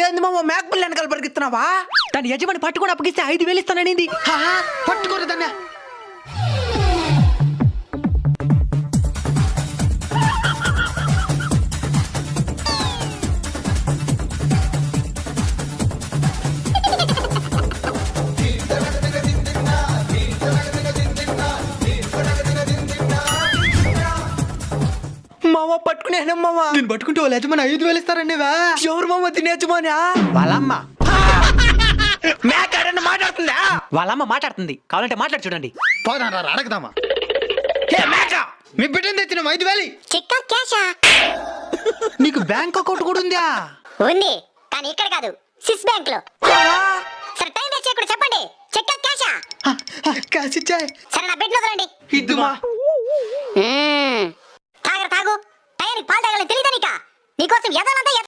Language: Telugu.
ఏంది మామ మేకపుల్లి వెనకాల పరిగెత్తున్నావా? దాని యజమాని పట్టుకొని అప్పగిస్తే 5,000 ఇస్తాననింది. పట్టుకోరు దాన్ని. మామ పట్టుకునే మామ. నేను పట్టుకుంటే వాళ్ళు యజమాని 5,000 ఇస్తారండి. ఎవరు మామ తినే యజమాని? వాళ్ళమ్మ మేకాడని మాట్లాడుతుందా? వాళ్ళమ్మ మాట్లాడుతుంది, కావాలంటే మాట్లాడి చూడండి. పోదాం అడగదామా? ఏ మేక, మీ బిడ్డను తెచ్చిన 5,000 చిక్కా క్యాషా నీకు బ్యాంక్ అకౌంట్ కూడా ఉందా? ఉంది, కానీ ఇక్కడ కాదు, సిస్ బ్యాంక్ లో. సరే టైం వేస్ట్ చేయకుండా చెప్పండి, చిక్కా క్యాషా? కాసిచ్చాయి. సరే నా బిడ్డ వదలండి. ఇద్దుమా. తాగు, టైంకి పాలు తాగాలని తెలియదా నీకా? నీకోసం ఎదలంతా